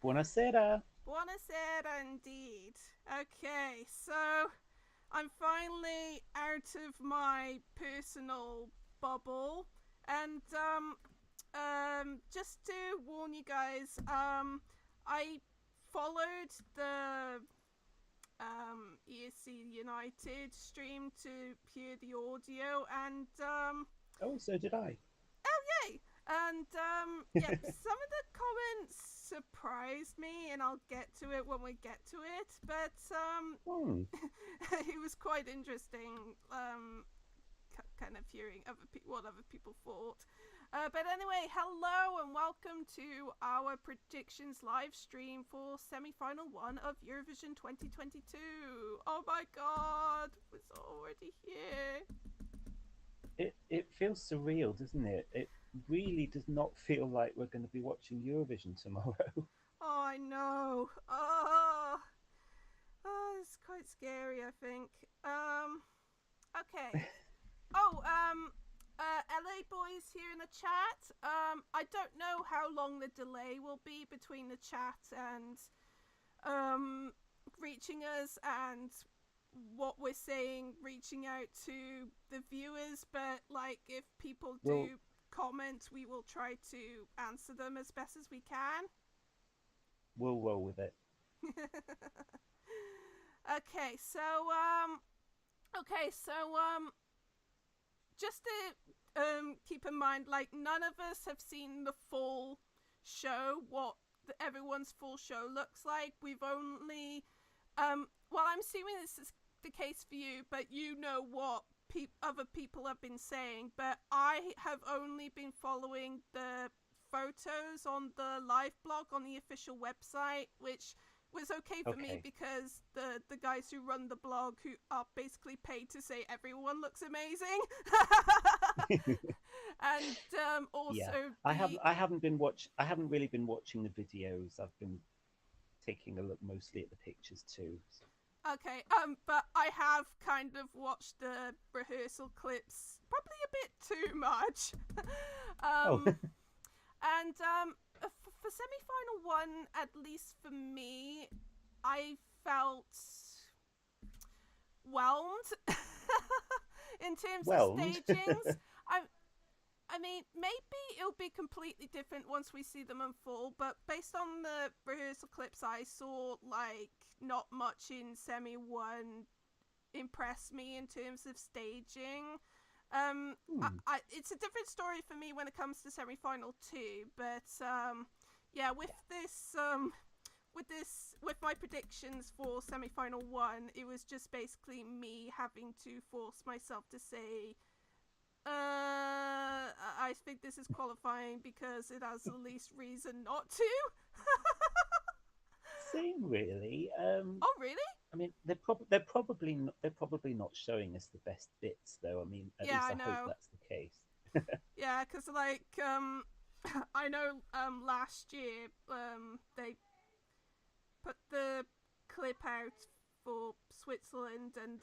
Buonasera. Buonasera indeed. Okay, so I'm finally out of my personal bubble, and just to warn you guys, I followed the ESC United stream to hear the audio, and Oh, so did I. yay! And yeah, some of the comments surprised me, and I'll get to it when we get to it. But Hmm. it was quite interesting, kind of hearing what other people thought. But anyway, hello and welcome to our predictions live stream for semi-final one of Eurovision 2022. Oh my God, it's already here. It feels surreal, doesn't it? It really does not feel like we're going to be watching Eurovision tomorrow. Oh, I know. Oh, it's quite scary, I think. Okay. Oh, LA boys here in the chat. I don't know how long the delay will be between the chat and reaching us and what we're saying reaching out to the viewers, but like if people Well, do comment, we will try to answer them as best as we can. we'll roll with it. Okay, so just to keep in mind, like none of us have seen the full show, what everyone's full show looks like. We've only, well, I'm assuming this is the case for you, but you know what other people have been saying. But I have only been following the photos on the live blog on the official website, which was okay for me Okay. because the guys who run the blog, who are basically paid to say everyone looks amazing, and Yeah. also I haven't the I haven't been watch I haven't really been watching the videos. I've been taking a look mostly at the pictures too. okay, but I have kind of watched the rehearsal clips probably a bit too much. Oh, um, and for semi-final one, at least for me, I felt whelmed in terms of whelmed. stagings. I mean, maybe it'll be completely different once we see them unfold, but based on the rehearsal clips I saw, like, not much in Semi 1 impressed me in terms of staging. Hmm. It's a different story for me when it comes to Semi Final 2, but yeah, Yeah. with my predictions for Semi Final 1, it was just basically me having to force myself to say I think this is qualifying because it has the least reason not to. Same really. Oh, really? I mean, they're probably not showing us the best bits, though. I mean, at Yeah, least I I hope know. that's the case. Yeah, because like I know last year they put the clip out for Switzerland, and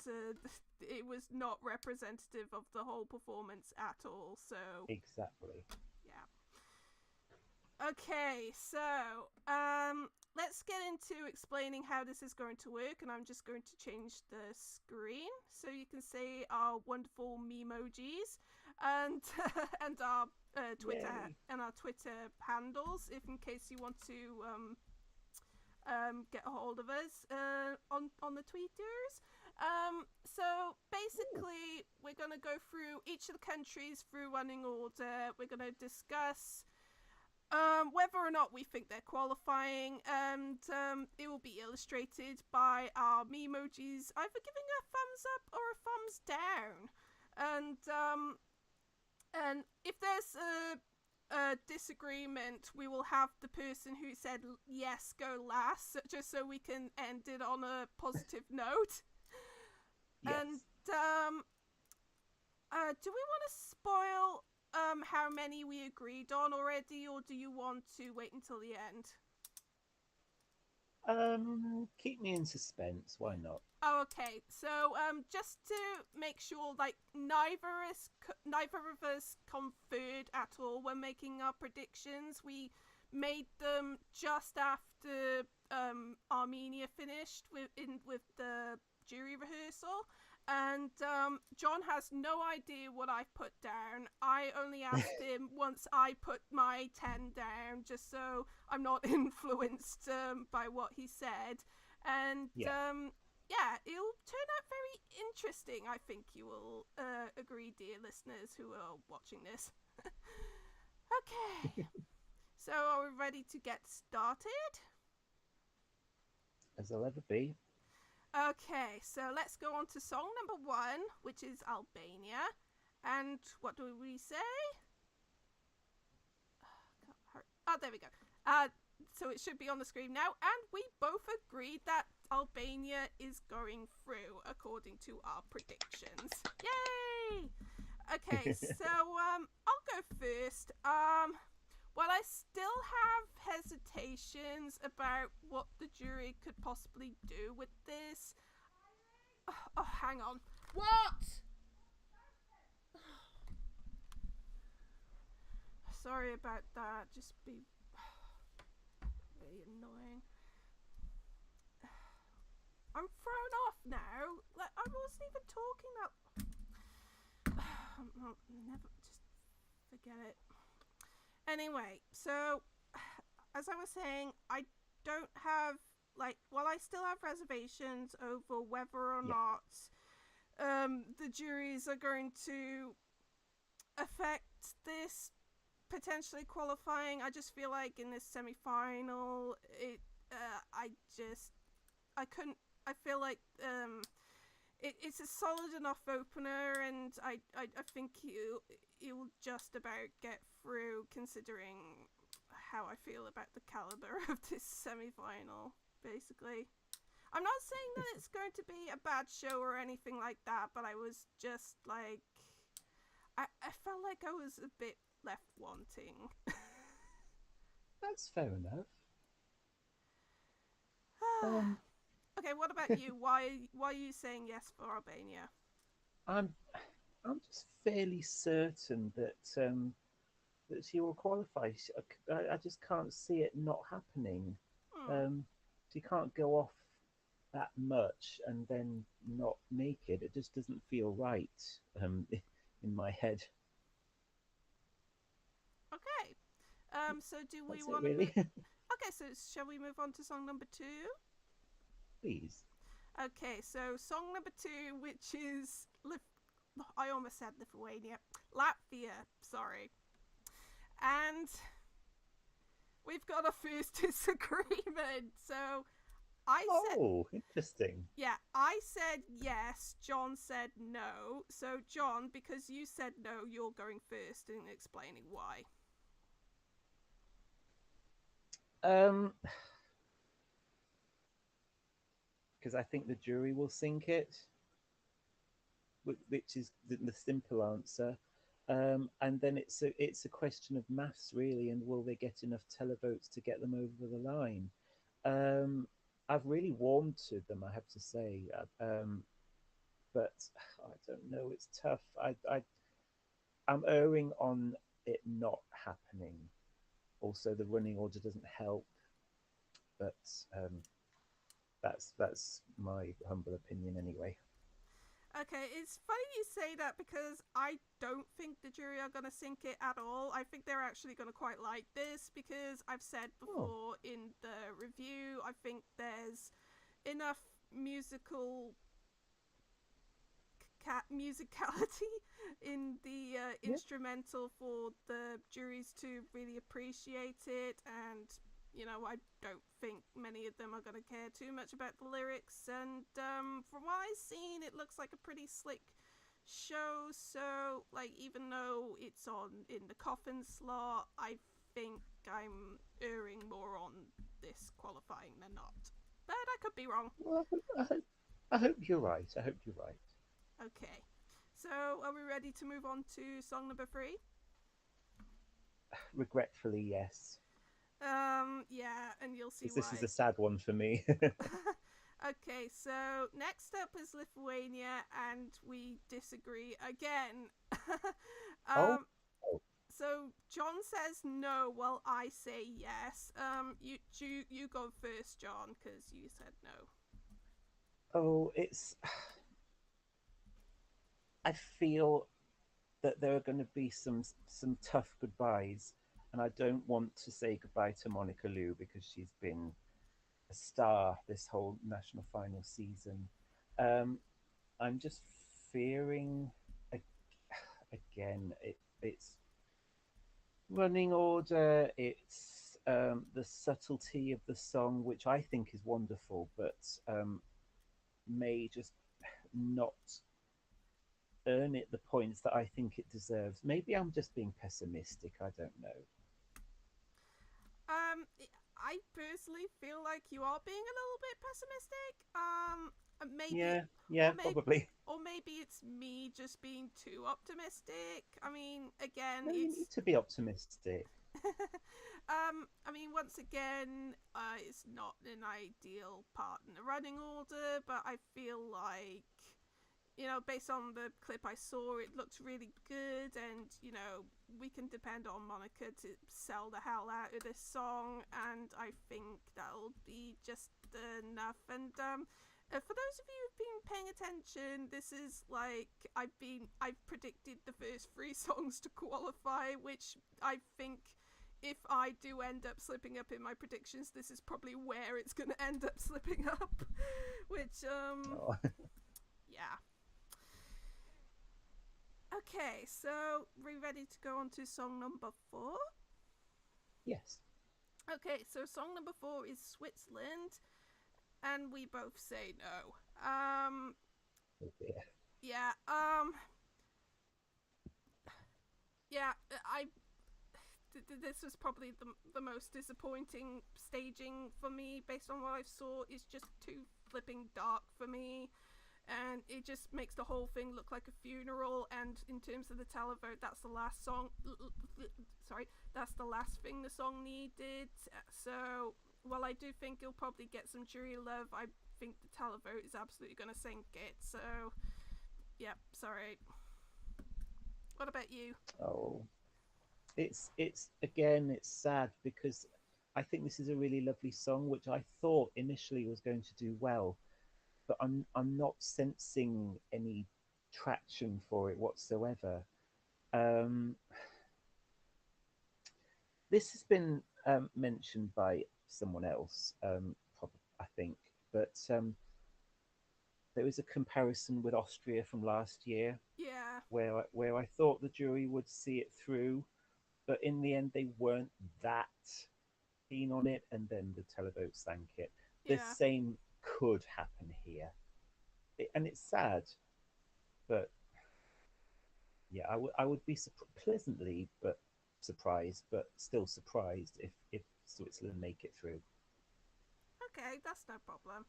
it was not representative of the whole performance at all. So Exactly. yeah. Okay, so let's get into explaining how this is going to work, and I'm just going to change the screen so you can see our wonderful memojis and and our Yay. Twitter handles, if in case you want to get a hold of us on the tweeters. So Ooh. basically, we're going to go through each of the countries through running order. We're going to discuss whether or not we think they're qualifying, and it will be illustrated by our memojis either giving a thumbs up or a thumbs down. And if there's a disagreement, we will have the person who said yes go last, just so we can end it on a positive note. And Yes. do we want to spoil how many we agreed on already, or do you want to wait until the end? Keep me in suspense. Why not? Oh, okay. So, just to make sure, like neither of us conferred at all when making our predictions. We made them just after Armenia finished with the jury rehearsal. And John has no idea what I put down. I only asked him once I put my 10 down, just so I'm not influenced by what he said. And yeah, it'll turn out very interesting. I think you will agree, dear listeners who are watching this. Okay, so are we ready to get started? As I'll ever be. Okay, so let's go on to song number 1, which is Albania. And what do we say? Oh, there we go. So it should be on the screen now. And we both agreed that Albania is going through, according to our predictions. Yay! Okay, so I'll go first. Well, I still have hesitations about what the jury could possibly do with this. Oh, hang on. What? Sorry about that. Just be really annoying. I'm thrown off now. Like, I wasn't even talking that. Never. Just forget it. Anyway, so as I was saying, I don't have, like, well, I still have reservations over whether or not the juries are going to affect this potentially qualifying. I just feel like in this semi-final, I feel like it's a solid enough opener, and I think he'll just about get through, considering how I feel about the caliber of this semi-final, basically. I'm not saying that it's going to be a bad show or anything like that, but I was just like, I felt like I was a bit left wanting. That's fair enough. Okay, what about you? Why are you saying yes for Albania? I'm just fairly certain that that she will qualify. I just can't see it not happening. She can't go off that much and then not make it. It just doesn't feel right in my head. Okay. So do we That's want it, to really? Okay, so shall we move on to song number 2? Please. Okay, so song number 2, which is I almost said Lithuania. Latvia, sorry. And we've got a first disagreement. So I said, interesting. Yeah, I said yes, John said no. So John, because you said no, you're going first and explaining why. Because I think the jury will sink it, which is the simple answer. And then it's a question of maths, really, and will they get enough televotes to get them over the line? I've really warmed to them, I have to say, but I don't know. It's tough. I'm erring on it not happening. Also, the running order doesn't help, but that's my humble opinion anyway. Okay, it's funny you say that because I don't think the jury are going to sink it at all. I think they're actually going to quite like this because I've said before in the review, I think there's enough musicality in the instrumental for the juries to really appreciate it, and you know, I don't think many of them are going to care too much about the lyrics, and from what I've seen, it looks like a pretty slick show, so, like, even though it's on in the coffin slot, I think I'm erring more on this qualifying than not. But I could be wrong. Well, I hope you're right. I hope you're right. Okay. So, are we ready to move on to song number 3? Regretfully, yes. Yeah, and you'll see why. This is a sad one for me. Okay, so next up is Lithuania, and we disagree again. So John says no, while I say yes. You go first, John, because you said no. Oh, I feel that there are going to be some tough goodbyes, and I don't want to say goodbye to Monica Liu because she's been a star this whole national final season. Um, I'm just fearing again. It's running order. It's the subtlety of the song, which I think is wonderful, but may just not earn it the points that I think it deserves. Maybe I'm just being pessimistic. I don't know. Um, I personally feel like you are being a little bit pessimistic. Maybe, Yeah, yeah, or maybe, probably. or maybe it's me just being too optimistic. I mean, again, No, you it's need to be optimistic. I mean, once again, it's not an ideal part in the running order, but I feel like, based on the clip I saw, it looked really good, and, we can depend on Monica to sell the hell out of this song, and I think that'll be just enough. And, for those of you who've been paying attention, this is like I've predicted the first three songs to qualify, which I think if I do end up slipping up in my predictions, this is probably where it's going to end up slipping up. Which, Oh. yeah. Okay, so we ready to go on to song number 4? Yes. Okay, so song number 4 is Switzerland, and we both say no. Oh dear. Yeah, yeah, this was probably the most disappointing staging for me based on what I saw. It's just too flipping dark for me, and it just makes the whole thing look like a funeral. And in terms of the televote, that's the last song. Sorry, that's the last thing the song needed. So while I do think it'll probably get some jury love, I think the televote is absolutely going to sink it. So, yeah, sorry. What about you? Oh, it's again, it's sad because I think this is a really lovely song, which I thought initially was going to do well, but I'm not sensing any traction for it whatsoever. Um, this has been mentioned by someone else, I think, but there was a comparison with Austria from last year, Yeah, where I thought the jury would see it through, but in the end they weren't that keen on it, and then the televote sank it. The yeah. same could happen here, and it's sad, but yeah, I would be pleasantly but surprised, but still surprised if Switzerland make it through. Okay, that's no problem.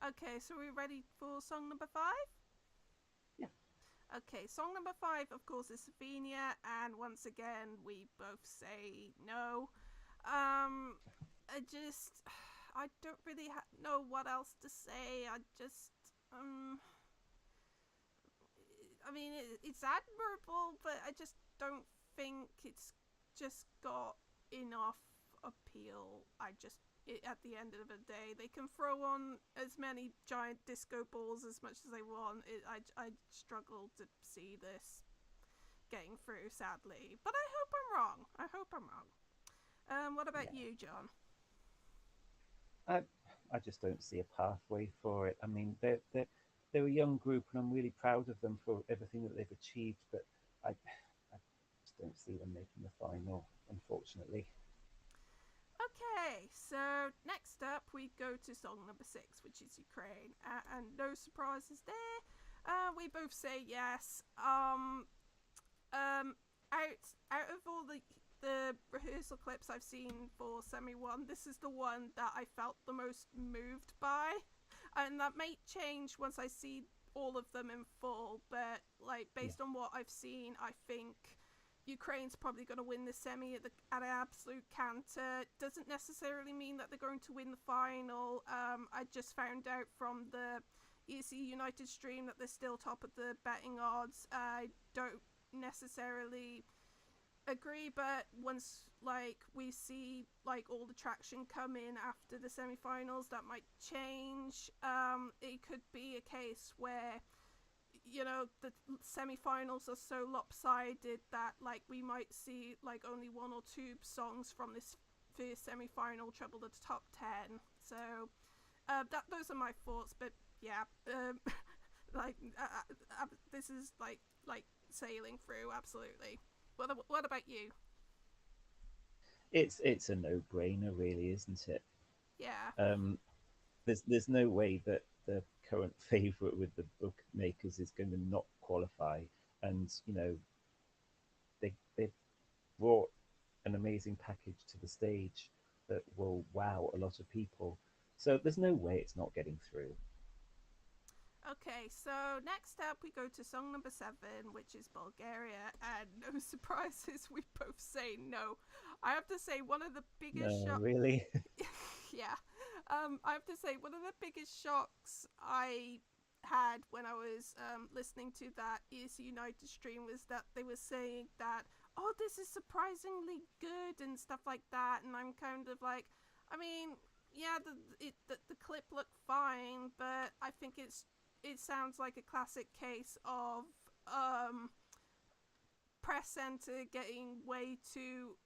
Okay, so we're ready for song number 5? Yeah. Okay, song number 5, of course, is Slovenia, and once again, we both say no. I just, I don't really know what else to say. Um, I mean, it's admirable, but I just don't think it's just got enough appeal. At the end of the day, they can throw on as many giant disco balls as much as they want. I struggle to see this getting through, sadly. But I hope I'm wrong. I hope I'm wrong. What about Yeah. you, John? I I just don't see a pathway for it. I mean, they're a young group, and I'm really proud of them for everything that they've achieved. But I just don't see them making the final, unfortunately. Okay, so next up we go to song number 6, which is Ukraine, and no surprises there. We both say yes. Out of all the rehearsal clips I've seen for Semi One, this is the one that I felt the most moved by, and that may change once I see all of them in full. But like Yeah. based on what I've seen, I think Ukraine's probably going to win the semi at an absolute canter. Doesn't necessarily mean that they're going to win the final. I just found out from the EC United stream that they're still top of the betting odds. I don't necessarily agree, but once like we see like all the traction come in after the semi-finals, that might change. It could be a case where the semi-finals are so lopsided that like we might see like only one or two songs from this first semi-final treble the top 10. So that those are my thoughts, but yeah, like this is like sailing through absolutely. What about you? It's a no-brainer, really, isn't it? Yeah, Um, there's no way that the current favourite with the bookmakers is going to not qualify, and they've brought an amazing package to the stage that will wow a lot of people. So there's no way it's not getting through. okay, so next up we go to song number 7, which is Bulgaria, and no surprises, we both say no. I have to say, one of the biggest No, shocks. really. Yeah, I have to say, one of the biggest shocks I had when I was listening to that ESC United stream was that they were saying that, oh, this is surprisingly good and stuff like that, and I'm kind of like, I mean, yeah, the clip looked fine, but I think it sounds like a classic case of press center getting way too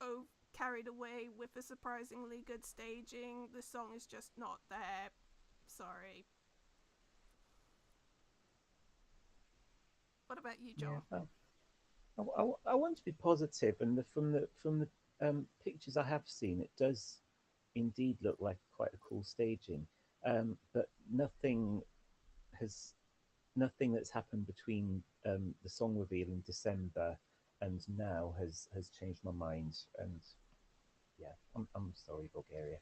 carried away with a surprisingly good staging. The song is just not there. Sorry. What about you, Yeah, Joel? I want to be positive, and from the pictures I have seen, it does indeed look like quite a cool staging. But has nothing that's happened between the song reveal in December and now has changed my mind. And yeah, I'm sorry, Bulgaria.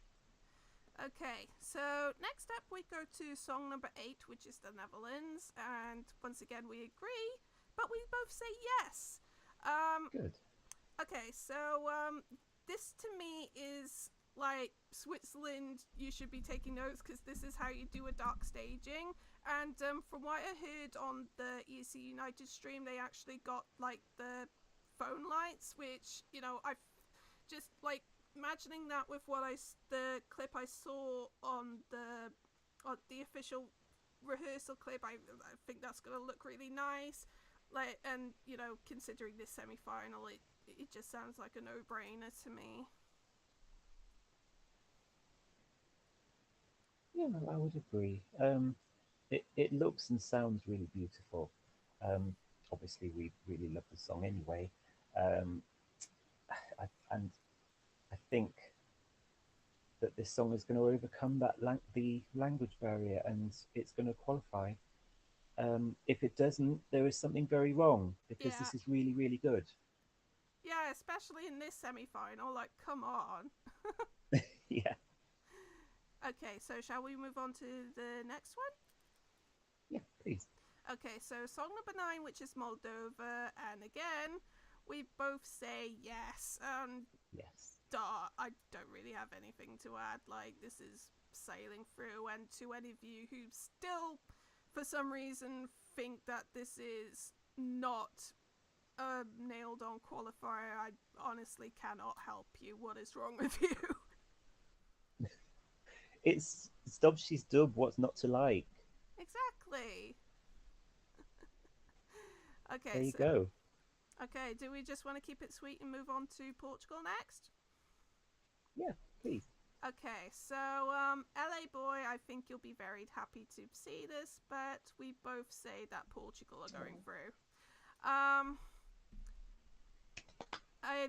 Okay, so next up we go to song number 8, which is the Netherlands, and once again we agree, but we both say yes. Um, Good. okay, so this to me is like Switzerland. You should be taking notes because this is how you do a dark staging. And from what I heard on the ESC United stream, they actually got like the phone lights, which I just like imagining that with the clip I saw on the official rehearsal clip. I think that's gonna look really nice. Like, and considering this semi final, it just sounds like a no brainer to me. Yeah, I would agree. It looks and sounds really beautiful. Um, Obviously, we really love the song anyway. Um, and I think that this song is going to overcome the language barrier and it's going to qualify. If it doesn't, there is something very wrong because Yeah, this is really, really good. yeah, especially in this semi final. Like, come on. Yeah, Okay, so shall we move on to the next one? yeah, please. Okay, so song number 9, which is Moldova, and again, we both say yes. Yes. Duh, I don't really have anything to add. Like, this is sailing through, and to any of you who still, for some reason, think that this is not a nailed on qualifier, I honestly cannot help you. What is wrong with you? It's Dobshi's dub. What's not to like? Exactly. There Okay, you so go. okay, do we just want to keep it sweet and move on to Portugal next? Yeah, please. Okay, so LA boy, I think you'll be very happy to see this, but we both say that Portugal are going through. Um, I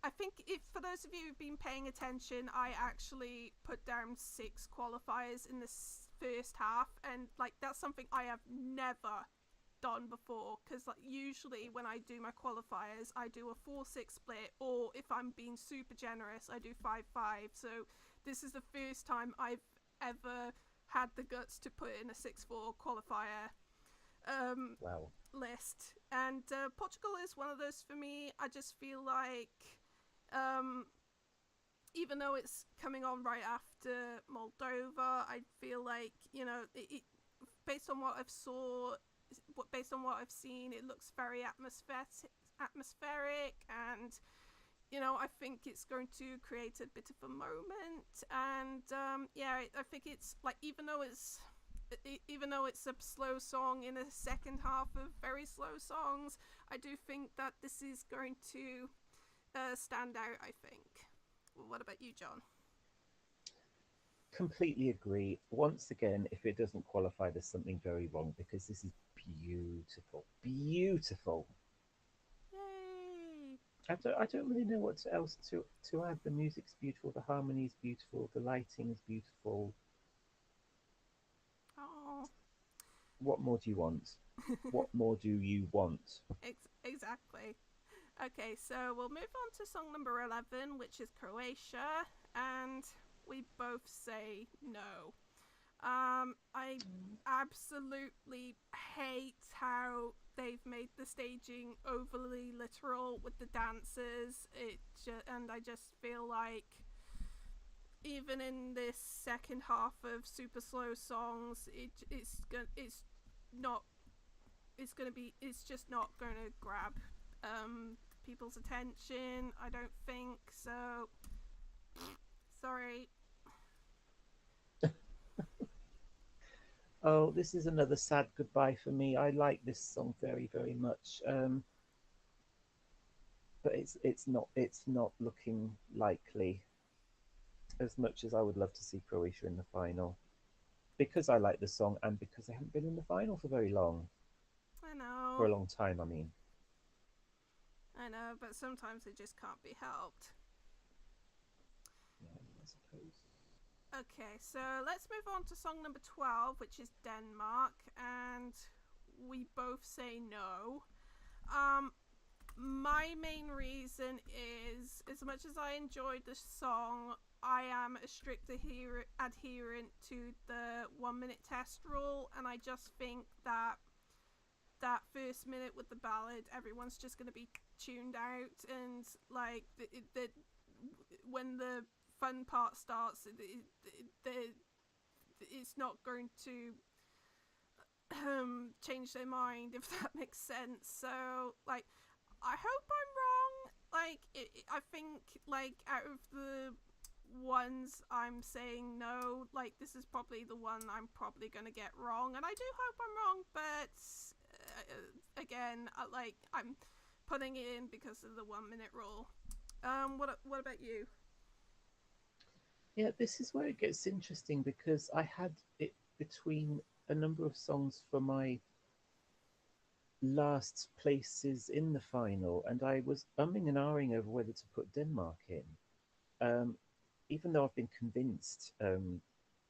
I think if for those of you who've been paying attention, I actually put down 6 qualifiers in this first half, and like that's something I have never done before because like usually when I do my qualifiers I do a 4-6 split, or if I'm being super generous I do 5-5. So this is the first time I've ever had the guts to put in a 6-4 qualifier Wow. list, and Portugal is one of those for me. I just feel like um, even though it's coming on right after Moldova, I feel like based on what I've seen, it looks very atmospheric. atmospheric, and I think it's going to create a bit of a moment. And yeah, I think it's like even though it's a slow song in a second half of very slow songs, I do think that this is going to stand out. I think. What about you, John? Completely agree. Once again, if it doesn't qualify, there's something very wrong because this is beautiful, beautiful. Yay! I don't really know what else to add. The music's beautiful, the harmony's beautiful, the lighting's beautiful. Oh. What more do you want? What more do you want? Exactly. Okay, so we'll move on to song number 11, which is Croatia, and we both say no. I absolutely hate how they've made the staging overly literal with the dancers. And I just feel like even in this second half of super slow songs, not it's just not going to grab people's attention. I don't think so. Sorry. Oh, this is another sad goodbye for me. I like this song very, very much, but it's not looking likely as much as I would love to see Croatia in the final because I like the song and because they haven't been in the final for very long, I for know. a long time. I mean, I know, but sometimes it just can't be helped. yeah, I suppose. Okay, so let's move on to song number 12, which is Denmark, and we both say no. Um, my main reason is, as much as I enjoyed the song, I am a strict adherent to the 1 minute test rule, and I just think that first minute with the ballad, everyone's just going to be tuned out, and like when the fun part starts, it's not going to change their mind, if that makes sense. So like, I hope I'm wrong. Like, I think like out of the ones I'm saying no, like this is probably the one I'm probably gonna get wrong, and I do hope I'm wrong. But again, I'm putting it in because of the 1 minute rule. What about you? Yeah, this is where it gets interesting because I had it between a number of songs for my last places in the final, and I was umming and ahhing over whether to put Denmark in. Um, Even though I've been convinced,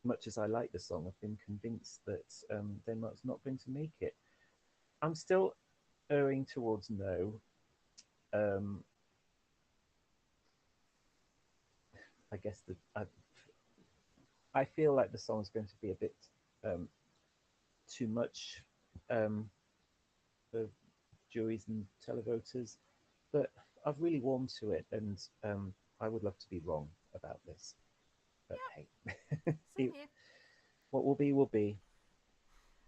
much as I like the song, I've been convinced that Denmark's not going to make it. I'm still erring towards no. Um, I guess I feel like the song's going to be a bit um, too much um, for juries and televoters, but I've really warmed to it, and I would love to be wrong about this. But Yep, hey, same here. what will be will be.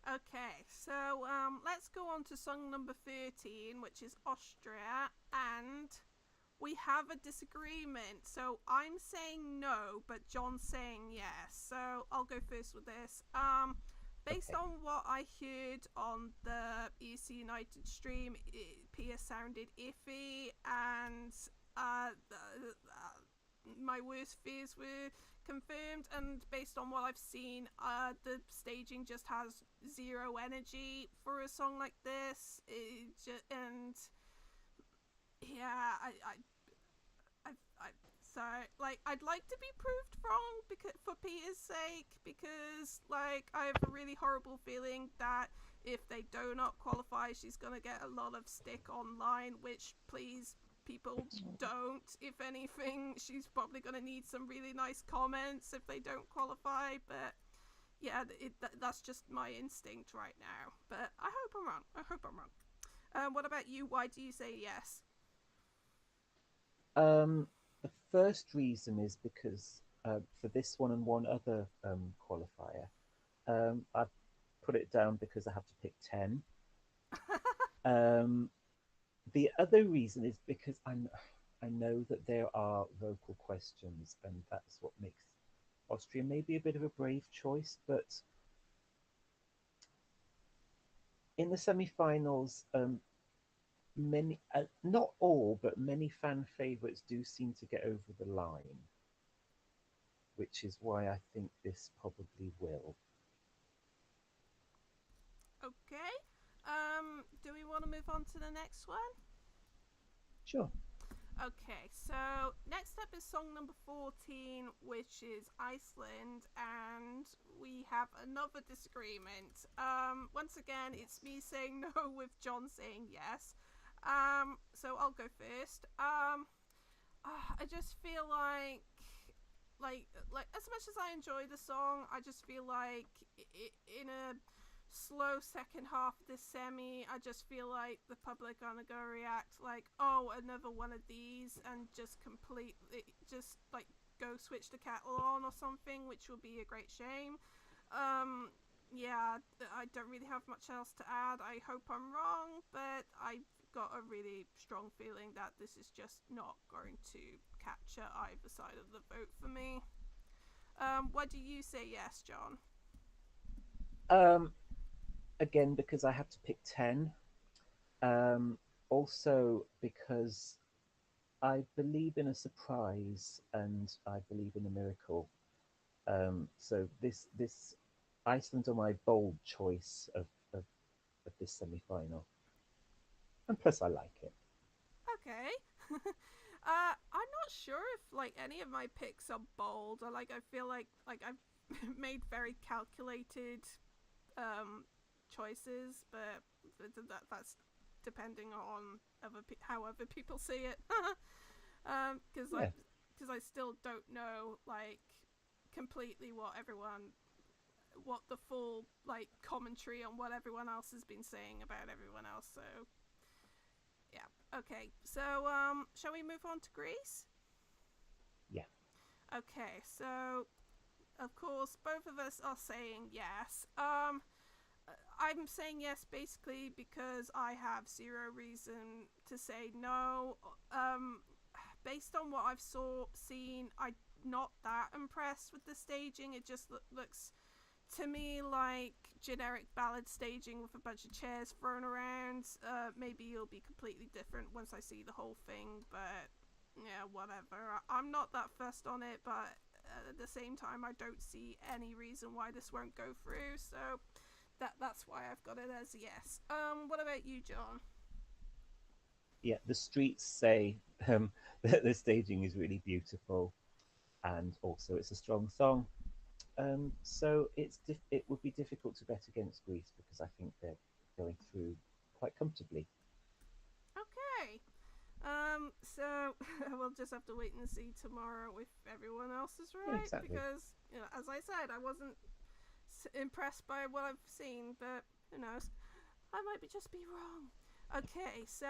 Okay, so let's go on to song number 13, which is Austria, and we have a disagreement. So I'm saying no, but John's saying yes. So I'll go first with this. Based Okay. on what I heard on the EC United stream, Pia sounded iffy, and my worst fears were confirmed. And based on what I've seen, the staging just has zero energy for a song like this. And yeah, I so like I'd like to be proved wrong because for Peter's sake, because like I have a really horrible feeling that if they do not qualify, she's gonna get a lot of stick online, which please people don't. If anything, she's probably gonna need some really nice comments if they don't qualify. But yeah, that's just my instinct right now. But I hope I'm wrong. I hope I'm wrong. What about you? Why do you say yes? The first reason is because for this one and one other qualifier, I've put it down because I have to pick 10. Um, The other reason is because I know that there are vocal questions, and that's what makes Austria maybe a bit of a brave choice. But in the semi-finals, many, not all, but many fan favourites do seem to get over the line, which is why I think this probably will. Okay. Do we want to move on to the next one? Sure. Okay, so next up is song number 14, which is Iceland, and we have another disagreement. Once again, it's me saying no with John saying yes. So I'll go first. I just feel like as much as I enjoy the song, I just feel like in a slow second half of this semi, I just feel like the public are gonna go react like, oh, another one of these, and just completely just like go switch the kettle on or something, which will be a great shame. Yeah, I don't really have much else to add. I hope I'm wrong, but I've got a really strong feeling that this is just not going to capture either side of the vote for me. Why do you say yes, John? Um, Again, because I have to pick 10. Um, Also, because I believe in a surprise and I believe in a miracle. So this Iceland are my bold choice of this semi-final, and plus I like it. Okay. I'm not sure if like any of my picks are bold, or like I feel like I've made very calculated choices, but that's depending on how other people see it. Because Yeah, I still don't know like completely what the full like commentary on what everyone else has been saying about everyone else. So yeah, okay. So shall we move on to Greece? yeah. Okay, so of course both of us are saying yes. I'm saying yes basically because I have zero reason to say no. Based on what I've seen, I'm not that impressed with the staging. It just looks to me like generic ballad staging with a bunch of chairs thrown around. Maybe it'll be completely different once I see the whole thing, but yeah, whatever. I'm not that fussed on it, but at the same time, I don't see any reason why this won't go through. So that's why I've got it as a yes. What about you, John? Yeah, the streets say that the staging is really beautiful, and also it's a strong song. So it would be difficult to bet against Greece because I think they're going through quite comfortably. Okay. So we'll just have to wait and see tomorrow if everyone else is Yeah, right, exactly. because as I said, I wasn't impressed by what I've seen, but who knows? I might just be wrong. Okay, so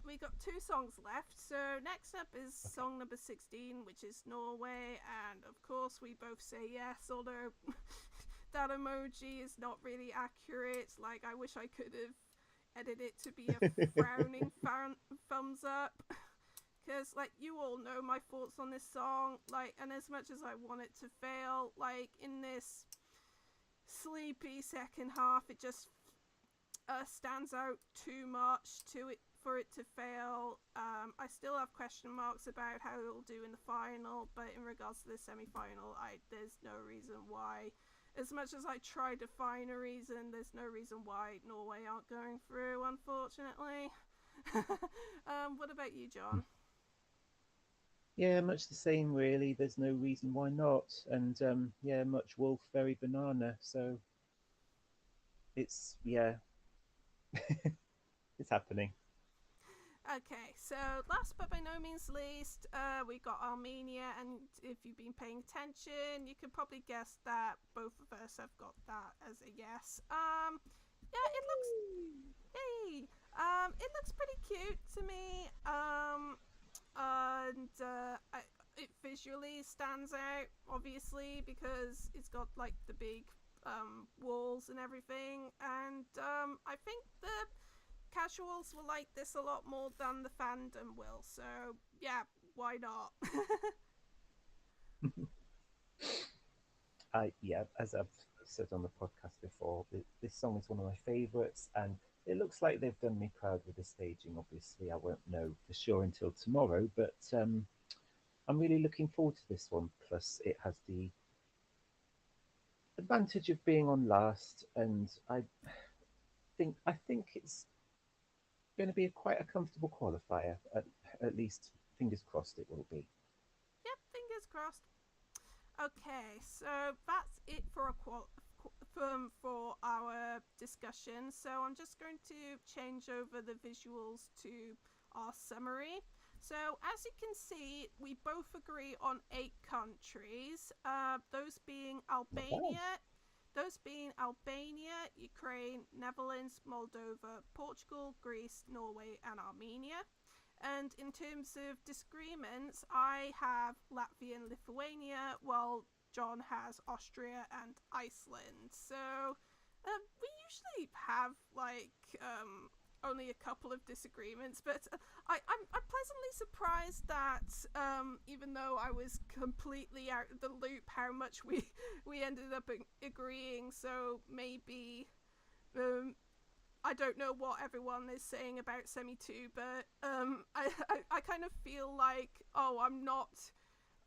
we got two songs left. So next up is Okay. song number 16, which is Norway, and of course we both say yes, although that emoji is not really accurate. Like, I wish I could have edited it to be a frowning thumbs up. Because, like, you all know my thoughts on this song. Like, and as much as I want it to fail, like, in this sleepy second half, it just stands out too much to it for it to fail. I still have question marks about how it'll do in the final, but in regards to the semi-final, there's no reason why. As much as I try to find a reason, there's no reason why Norway aren't going through, unfortunately. What about you, John? Yeah, much the same, really. There's no reason why not. And yeah, much wolf, very banana. So it's, yeah, it's happening. Okay, so last but by no means least, we got Armenia, and if you've been paying attention, you can probably guess that both of us have got that as a yes. Yeah, it looks, hey, it looks pretty cute to me. And it visually stands out, obviously, because it's got like the big walls and everything, and I think casuals will like this a lot more than the fandom will. So yeah, why not? As I've said on the podcast before, this song is one of my favourites, and it looks like they've done me proud with the staging. Obviously, I won't know for sure until tomorrow, but I'm really looking forward to this one. Plus, it has the advantage of being on last, and I think it's going to be quite a comfortable qualifier. At least, fingers crossed, it will be. Yep, fingers crossed. Okay, so that's it for for our discussion. So I'm just going to change over the visuals to our summary. So as you can see, we both agree on 8 countries. Those being Albania, Ukraine, Netherlands, Moldova, Portugal, Greece, Norway, and Armenia. And in terms of disagreements, I have Latvia and Lithuania, while John has Austria and Iceland. So we usually have only a couple of disagreements, but I'm pleasantly surprised that even though I was completely out of the loop, how much we ended up agreeing. So maybe. I don't know what everyone is saying about Semi 2, but I kind of feel like, I'm not,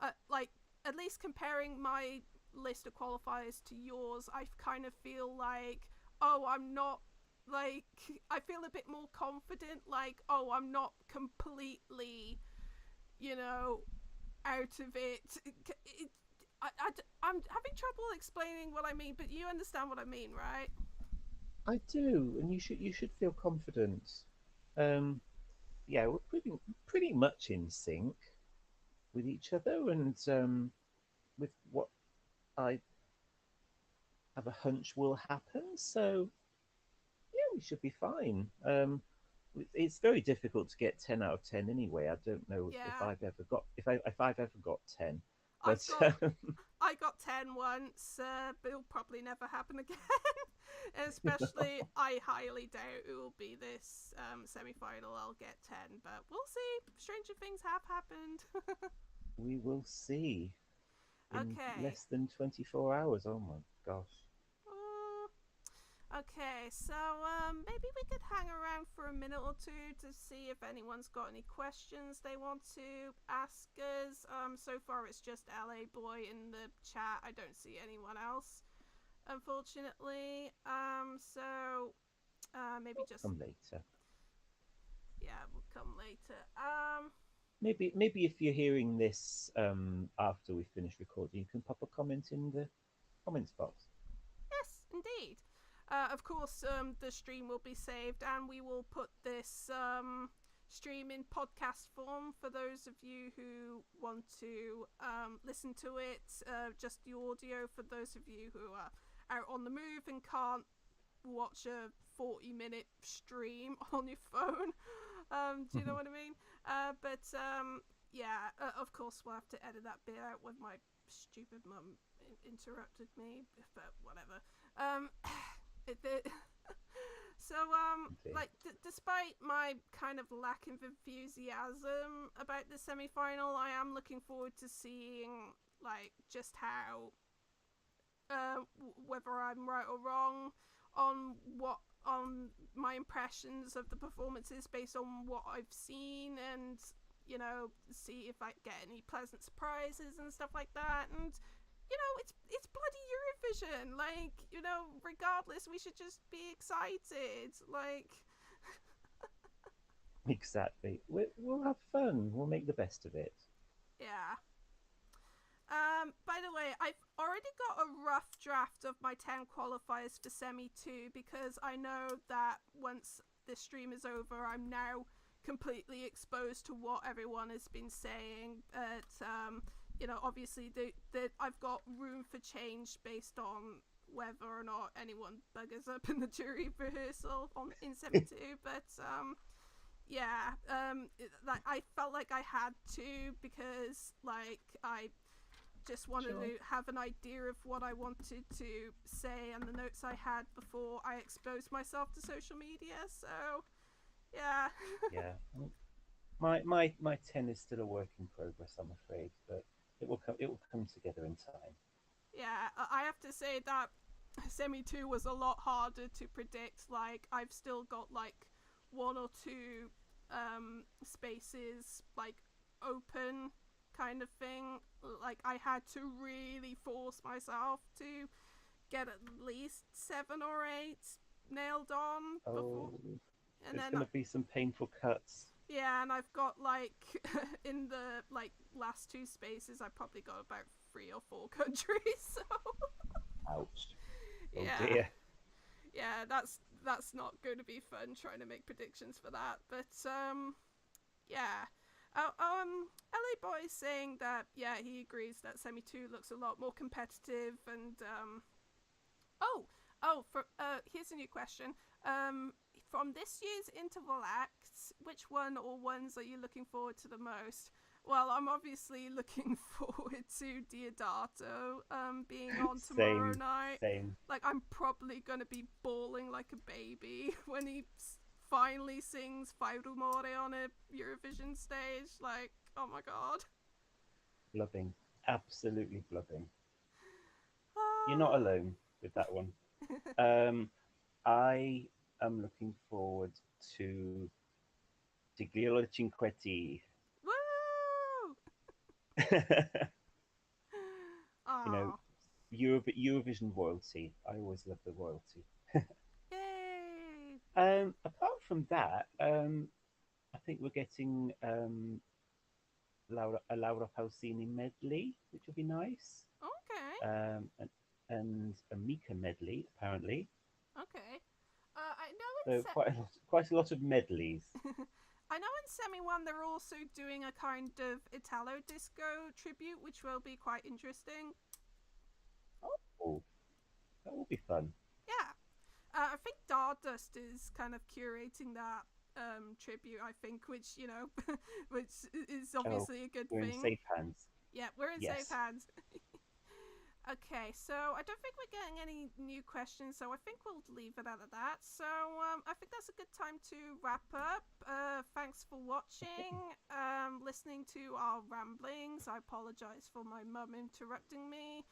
at least comparing my list of qualifiers to yours, I kind of feel like, I'm not, I feel a bit more confident, I'm not completely, out of it. I'm having trouble explaining what I mean, but you understand what I mean, right? I do, and you should feel confident. Yeah, we're pretty much in sync with each other, and with what I have a hunch will happen. So yeah, we should be fine. It's very difficult to get 10 out of 10 anyway. I don't know if Yeah. I've ever got if I've ever got 10, but I got 10 once, but it'll probably never happen again. Especially, I highly doubt it will be this semi-final. I'll get 10, but we'll see. Stranger things have happened. we will see in Okay. less than 24 hours. Oh my gosh. Okay, so maybe we could hang around for a minute or two to see if anyone's got any questions they want to ask us. So far it's just LA Boy in the chat. I don't see anyone else, unfortunately. So maybe We'll just come later. yeah, we'll come later. Maybe if you're hearing this after we finish recording, you can pop a comment in the comments box. Yes, indeed. Of course, the stream will be saved, and we will put this stream in podcast form for those of you who want to listen to it. Just the audio for those of you who are out on the move and can't watch a 40-minute stream on your phone. Do you know what I mean? Yeah, of course we'll have to edit that bit out when my stupid mum interrupted me, but whatever. So despite my kind of lack of enthusiasm about the semi-final, I am looking forward to seeing just how whether I'm right or wrong on my impressions of the performances based on what I've seen, and see if I get any pleasant surprises and stuff like that. And it's bloody Eurovision. Regardless, we should just be excited. Exactly. We'll have fun. We'll make the best of it. Yeah. By the way, I've already got a rough draft of my 10 qualifiers for Semi 2, because I know that once this stream is over, I'm now completely exposed to what everyone has been saying. Obviously I've got room for change based on whether or not anyone buggers up in the jury rehearsal in Semi 2, but I felt like I had to, because I just wanted to have an idea of what I wanted to say and the notes I had before I exposed myself to social media. So Yeah. Yeah. My 10 is still a work in progress, I'm afraid, but it will come together in time. Yeah, I have to say that semi 2 was a lot harder to predict. Like, I've still got like one or two spaces like open kind of thing. Like, I had to really force myself to get at least 7 or 8 nailed on before. Oh, And there's then, going to be some painful cuts. yeah, and I've got like in the like last two spaces, I probably got about 3 or 4 countries. So Ouch. Oh yeah, dear. yeah, that's not going to be fun trying to make predictions for that. But yeah. LA Boy is saying that yeah he agrees that Semi 2 looks a lot more competitive and oh for here's a new question. From this year's interval acts, which one or ones are you looking forward to the most? Well, I'm obviously looking forward to Diodato being on tomorrow Same, night. same. Like, I'm probably gonna be bawling like a baby when he finally sings Fairumore on a Eurovision stage. Like, oh my god. Blubbing. Absolutely blubbing. You're not Ah. alone with that one. Um, I am looking forward to Tigliolo Cinquetti. Woo! You know, Oh, Eurovision royalty. I always love the royalty. yay! Apart from that, I think we're getting a Laura Pausini medley, which will be nice, Okay, and a Mika medley apparently. okay. I know So quite a lot of medleys. I know in Semi 1 they're also doing a kind of Italo disco tribute, which will be quite interesting. Oh, that will be fun. Yeah. I think Dardust is kind of curating that tribute, I think, which, you know, which is Oh, obviously a good we're in thing. safe hands. Yeah, we're in safe Yes. hands. Okay, so I don't think we're getting any new questions, so I think we'll leave it at that. So I think that's a good time to wrap up. Thanks for watching, Okay. listening to our ramblings. I apologize for my mum interrupting me.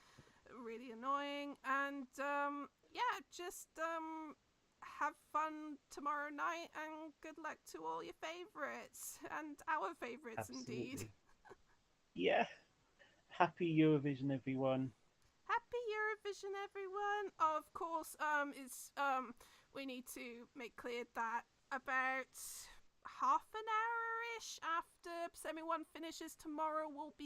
Really annoying. And yeah, just have fun tomorrow night and good luck to all your favorites and our favorites indeed. Absolutely. Yeah. Happy Eurovision, everyone. Happy Eurovision, everyone! Oh, of course, it's we need to make clear that about half an hour ish after Semi 1 finishes tomorrow, we'll be